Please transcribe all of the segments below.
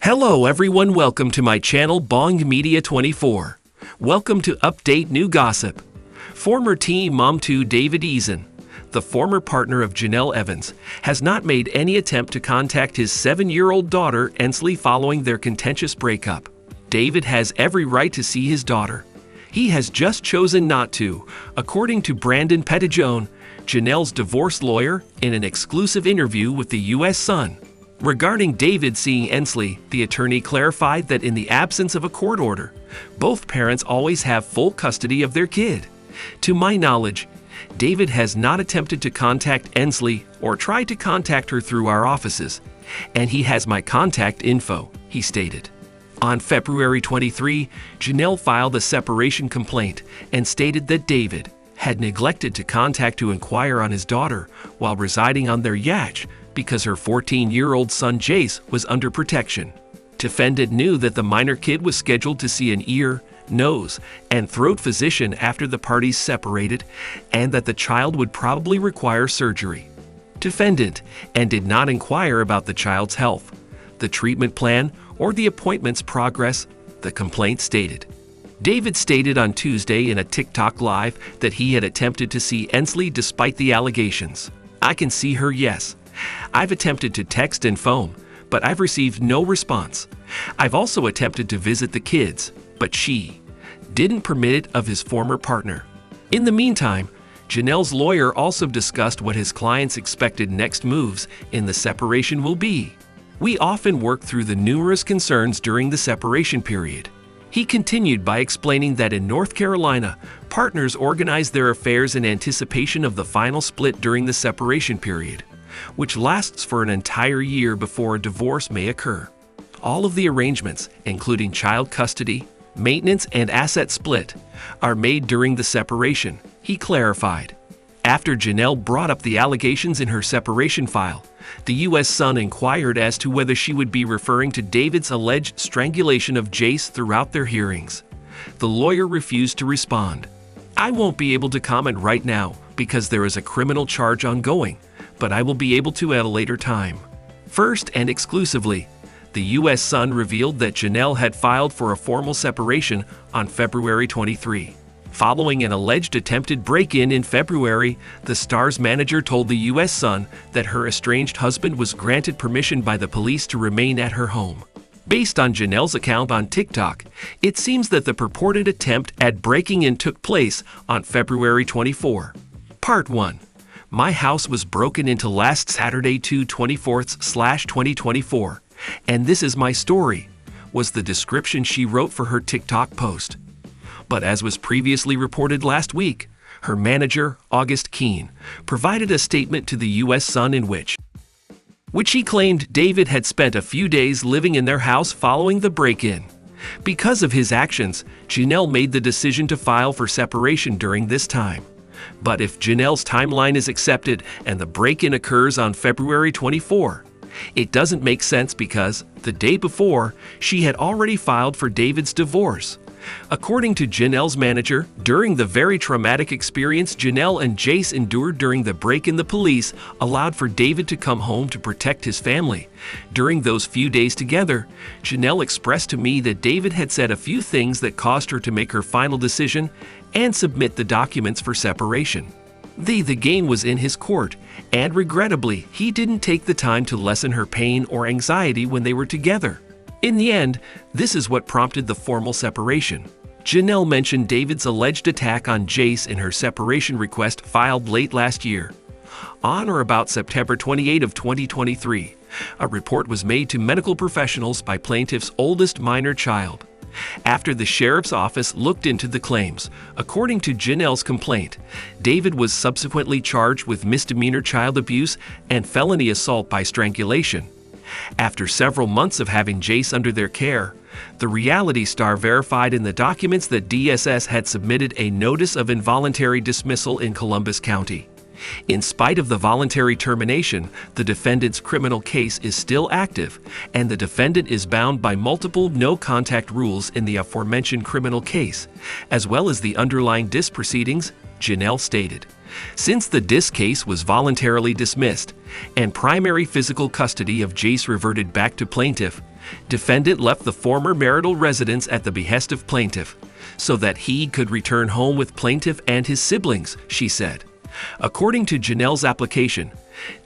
Hello everyone, welcome to my channel BonG Media 24. Welcome to Update New Gossip. Former Teen Mom 2 David Eason, the former partner of Janelle Evans, has not made any attempt to contact his 7-year-old daughter Ensley following their contentious breakup. David has every right to see his daughter. He has just chosen not to, according to Brandon Petitjohn, Janelle's divorce lawyer, in an exclusive interview with the U.S. Sun. Regarding David seeing Ensley, the attorney clarified that in the absence of a court order, both parents always have full custody of their kid. To my knowledge, David has not attempted to contact Ensley or tried to contact her through our offices, and he has my contact info, he stated. On February 23, Janelle filed a separation complaint and stated that David had neglected to contact to inquire on his daughter while residing on their yacht because her 14-year-old son Jace was under protection. Defendant knew that the minor kid was scheduled to see an ear, nose, and throat physician after the parties separated, and that the child would probably require surgery. Defendant and did not inquire about the child's health, the treatment plan, or the appointment's progress, the complaint stated. David stated on Tuesday in a TikTok live that he had attempted to see Ensley despite the allegations. "I can see her, yes. I've attempted to text and phone, but I've received no response. I've also attempted to visit the kids, but she didn't permit it of his former partner." In the meantime, Janelle's lawyer also discussed what his client's expected next moves in the separation will be. "We often work through the numerous concerns during the separation period." He continued by explaining that in North Carolina, partners organize their affairs in anticipation of the final split during the separation period, which lasts for an entire year before a divorce may occur. All of the arrangements, including child custody, maintenance, and asset split, are made during the separation, he clarified. After Janelle brought up the allegations in her separation file, the U.S. Sun inquired as to whether she would be referring to David's alleged strangulation of Jace throughout their hearings. The lawyer refused to respond. "I won't be able to comment right now because there is a criminal charge ongoing, but I will be able to at a later time." First and exclusively, the U.S. Sun revealed that Janelle had filed for a formal separation on February 23. Following an alleged attempted break-in in February, the star's manager told the U.S. Sun that her estranged husband was granted permission by the police to remain at her home. Based on Janelle's account on TikTok, it seems that the purported attempt at breaking in took place on February 24. Part 1. "My house was broken into last Saturday, 2/24/2024, and this is my story," was the description she wrote for her TikTok post. But as was previously reported last week, her manager, August Keene, provided a statement to the U.S. Sun in which he claimed David had spent a few days living in their house following the break-in. Because of his actions, Janelle made the decision to file for separation during this time. But if Janelle's timeline is accepted and the break-in occurs on February 24, it doesn't make sense because, the day before, she had already filed for David's divorce. According to Janelle's manager, during the very traumatic experience Janelle and Jace endured during the break-in, the police allowed for David to come home to protect his family. During those few days together, Janelle expressed to me that David had said a few things that caused her to make her final decision and submit the documents for separation. The game was in his court, and regrettably, he didn't take the time to lessen her pain or anxiety when they were together. In the end, this is what prompted the formal separation. Janelle mentioned David's alleged attack on Jace in her separation request filed late last year. On or about September 28 of 2023, a report was made to medical professionals by plaintiff's oldest minor child. After the sheriff's office looked into the claims, according to Janelle's complaint, David was subsequently charged with misdemeanor child abuse and felony assault by strangulation. After several months of having Jace under their care, the reality star verified in the documents that DSS had submitted a notice of involuntary dismissal in Columbus County. In spite of the voluntary termination, the defendant's criminal case is still active, and the defendant is bound by multiple no-contact rules in the aforementioned criminal case, as well as the underlying dis proceedings, Janelle stated. Since the disc case was voluntarily dismissed and primary physical custody of Jace reverted back to plaintiff, defendant left the former marital residence at the behest of plaintiff so that he could return home with plaintiff and his siblings, she said. According to Janelle's application,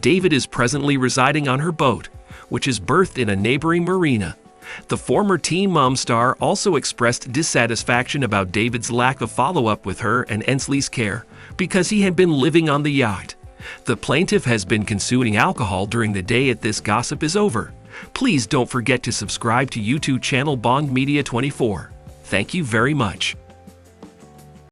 David is presently residing on her boat, which is berthed in a neighboring marina. The former Teen Mom star also expressed dissatisfaction about David's lack of follow-up with her and Ensley's care because he had been living on the yacht. The plaintiff has been consuming alcohol during the day at this gossip is over. Please don't forget to subscribe to YouTube channel BonG Media 24. Thank you very much.